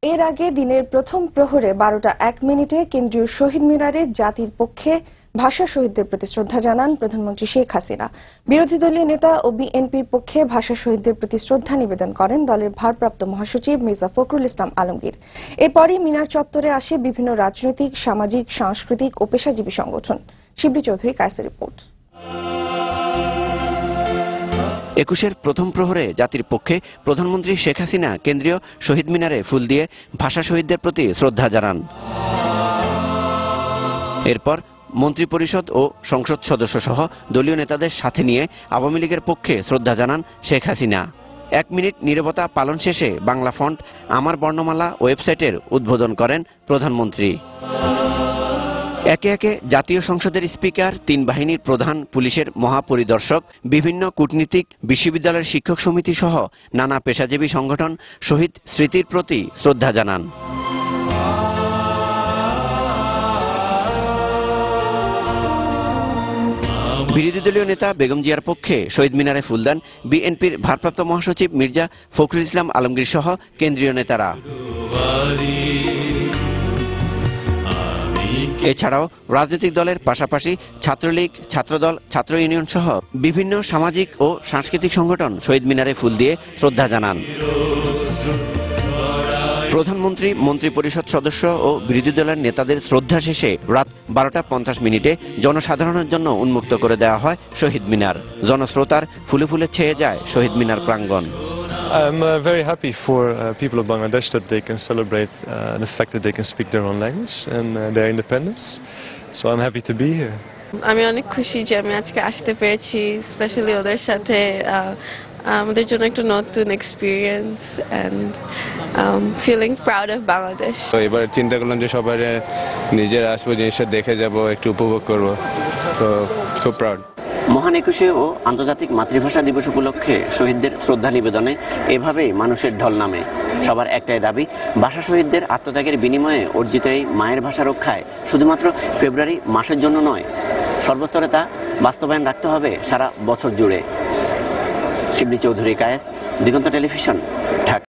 এর আগে দিনের প্রথম প্রহরে ১২টা ১ মিনিটে কেন্দ্রীয় শহীদ মিনারে জাতির পক্ষে ভাষা শহীদদের প্রতি শ্রদ্ধা জানান প্রধানমন্ত্রী শেখ হাসিনা। বিরোধী দলীয় নেতা ও বিএনপির পক্ষে ভাষা শহীদদের প্রতি শ্রদ্ধা নিবেদন করেন দলের ভারপ্রাপ্ত মহাসচিব মির্জা ফখরুল ইসলাম আলমগীর। এরপরই মিনার চত্বরে আসে বিভিন্ন রাজনৈতিক, সামাজিক, সাংস্কৃতিক ও পেশাজীবী সংগঠন। শিবলি চৌধুরী কায়েসের রিপোর্ট। ২১-এর প্রথম প্রহরে জাতির পক্ষে প্রধানমন্ত্রী শেখ হাসিনা কেন্দ্রীয় শহীদ মিনারে ফুল দিয়ে ভাষা শহীদদের প্রতি শ্রদ্ধা জানান। এরপর মন্ত্রিপরিষদ ও সংসদ সদস্য সহ দলীয় নেতাদের সাথে নিয়ে আওয়ামী লীগের পক্ষে শ্রদ্ধা জানান শেখ হাসিনা। ১ মিনিট নীরবতা পালন শেষে বাংলা ফন্ট আমার বর্ণমালা ওয়েবসাইটের উদ্বোধন করেন প্রধানমন্ত্রী। একে একে জাতীয় সংসদের স্পিকার, ৩ বাহিনীর প্রধান, পুলিশের মহাপরিদর্শক, বিভিন্ন কূটনীতিক, বিশ্ববিদ্যালয়ের শিক্ষক সমিতি সহ নানা পেশাজীবী সংগঠন শহীদ স্মৃতির প্রতি শ্রদ্ধা জানান। বিরোধী দলীয় নেতা বেগম জিয়ার পক্ষে শহীদ মিনারে ফুল দেন বিএনপির ভারপ্রাপ্ত মহাসচিব মির্জা ফখরুল ইসলাম আলমগীর সহ কেন্দ্রীয় নেতারা। এছাড়াও রাজনৈতিক দলের পাশাপাশি ছাত্রলীগ, ছাত্রদল, ছাত্র ইউনিয়ন সহ বিভিন্ন সামাজিক ও সাংস্কৃতিক সংগঠন শহীদ মিনারে ফুল দিয়ে শ্রদ্ধা জানান। প্রধানমন্ত্রী, মন্ত্রিপরিষদ সদস্য ও বিরোধী দলের নেতাদের শ্রদ্ধা শেষে রাত ১২টা ৫০ মিনিটে জনসাধারণের জন্য উন্মুক্ত করে দেওয়া হয় শহীদ মিনার। জনস্রোতার ফুলে ফুলে ছেয়ে যায় শহীদ মিনার প্রাঙ্গণ। I'm very happy for people of Bangladesh that they can celebrate the fact that they can speak their own language and their independence. So I'm happy to be here. আমি অনেক খুশি যে আমি আজকে আসতে পেরেছি, স্পেশালি ওদের সাথে। আমাদের জন্য একটা নতুন experience and feeling proud of Bangladesh. তো এবার চিন্তা করলাম যে সবাই নিজের আসবো, জিনিসটা দেখে যাব, একটু উপভোগ করব। তো খুব প্রাউড। মহান ২১শে ও আন্তর্জাতিক মাতৃভাষা দিবস উপলক্ষে শহীদদের শ্রদ্ধা নিবেদনে এভাবেই মানুষের ঢল নামে। সবার একটাই দাবি, ভাষা শহীদদের আত্মত্যাগের বিনিময়ে অর্জিত এই মায়ের ভাষা রক্ষায় শুধুমাত্র ফেব্রুয়ারি মাসের জন্য নয়, সর্বস্তরে তা বাস্তবায়ন রাখতে হবে সারা বছর জুড়ে। শিবলি চৌধুরী কায়েস, দিগন্ত টেলিভিশন, ঢাকা।